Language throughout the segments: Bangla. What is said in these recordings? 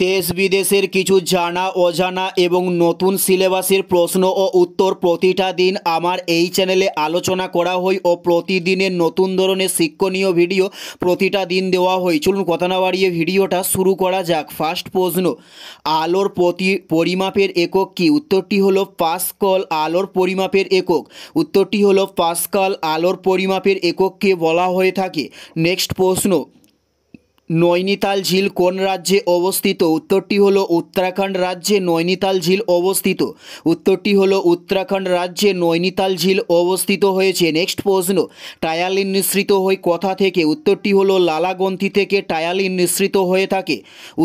দেশ বিদেশের কিছু জানা অজানা এবং নতুন সিলেবাসের প্রশ্ন ও উত্তর প্রতিটা দিন আমার এই চ্যানেলে আলোচনা করা হয় ও প্রতিদিনের নতুন ধরনের শিক্ষণীয় ভিডিও প্রতিটা দিন দেওয়া হয়। চলুন কথা না বাড়িয়ে ভিডিওটা শুরু করা যাক। ফার্স্ট প্রশ্ন, আলোর পরিমাপের একক কি? উত্তরটি হলো পাস্কাল। আলোর পরিমাপের একক, উত্তরটি হলো পাস্কাল। আলোর পরিমাপের একককে বলা হয়ে থাকে। নেক্সট প্রশ্ন, নৈনিতাল ঝিল কোন রাজ্যে অবস্থিত? উত্তরটি হলো উত্তরাখণ্ড রাজ্যে নৈনিতাল ঝিল অবস্থিত। উত্তরটি হলো উত্তরাখণ্ড রাজ্যে নৈনিতাল ঝিল অবস্থিত হয়েছে। নেক্সট প্রশ্ন, টায়ালিন নিঃসৃত হয় কোথা থেকে? উত্তরটি হলো লালাগ্রন্থি থেকে টায়ালিন নিঃসৃত হয়ে থাকে।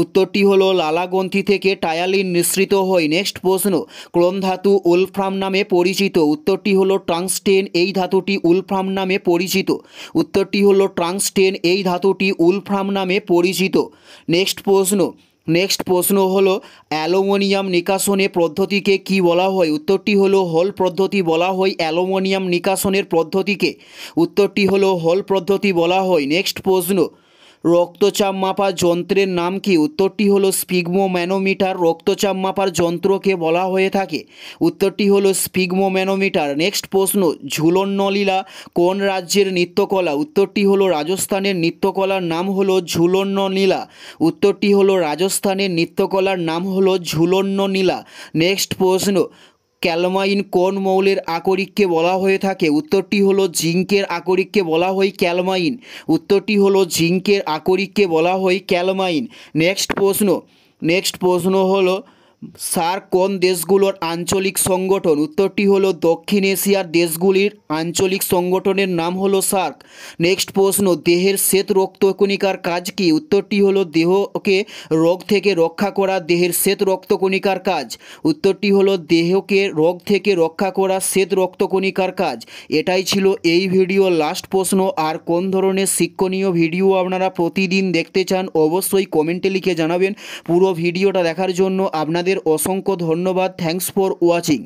উত্তরটি হলো লালাগ্রন্থি থেকে টায়ালিন নিঃসৃত হয়। নেক্সট প্রশ্ন, কোন ধাতু উলফ্রাম নামে পরিচিত? উত্তরটি হলো টাংস্টেন। এই ধাতুটি উলফ্রাম নামে পরিচিত। উত্তরটি হলো টাংস্টেন। এই ধাতুটি উলফ্রাম নামে পরিচিত। নেক্সট প্রশ্ন হলো অ্যালুমিনিয়াম নিকাশনের পদ্ধতিকে কি বলা হয়? উত্তরটি হলো হল পদ্ধতি বলা হয় অ্যালুমিনিয়াম নিকাশনের পদ্ধতিকে। উত্তরটি হলো হল পদ্ধতি বলা হয়। নেক্সট প্রশ্ন, রক্তচাপ মাপার যন্ত্রের নাম কি? উত্তরটি হলো স্পিগমোম্যানোমিটার। রক্তচাপ মাপার যন্ত্রকে বলা হয়ে থাকে। উত্তরটি হলো স্পিগমোম্যানোমিটার। নেক্সট প্রশ্ন, ঝুলনলীলা কোন রাজ্যের নৃত্যকলা? উত্তরটি হলো রাজস্থানের। নৃত্যকলার নাম হলো ঝুলনলীলা। উত্তরটি হলো রাজস্থানের। নৃত্যকলার নাম হলো ঝুলনলীলা। নেক্সট প্রশ্ন, ক্যালমাইন কোন মৌলের আকরিককে বলা হয়ে থাকে? উত্তরটি হলো জিঙ্কের আকরিককে বলা হয় ক্যালমাইন। উত্তরটি হলো জিঙ্কের আকরিককে বলা হয় ক্যালমাইন। নেক্সট প্রশ্ন হলো সার্ক কোন দেশগুলোর আঞ্চলিক সংগঠন? উত্তরটি হলো দক্ষিণ এশিয়ার দেশগুলির আঞ্চলিক সংগঠনের নাম হলো সার্ক। নেক্সট প্রশ্ন, দেহের শ্বেত রক্তকণিকার কাজ কি? উত্তরটি হলো দেহকে রোগ থেকে রক্ষা করা দেহের শ্বেত রক্তকণিকার কাজ। উত্তরটি হলো দেহকে রোগ থেকে রক্ষা করা শ্বেত রক্তকণিকার কাজ। এটাই ছিল এই ভিডিওর লাস্ট প্রশ্ন। আর কোন ধরনের শিক্ষণীয় ভিডিও আপনারা প্রতিদিন দেখতে চান অবশ্যই কমেন্টে লিখে জানাবেন। পুরো ভিডিওটা দেখার জন্য আপনাদের অসংখ্য ধন্যবাদ। Thanks for watching.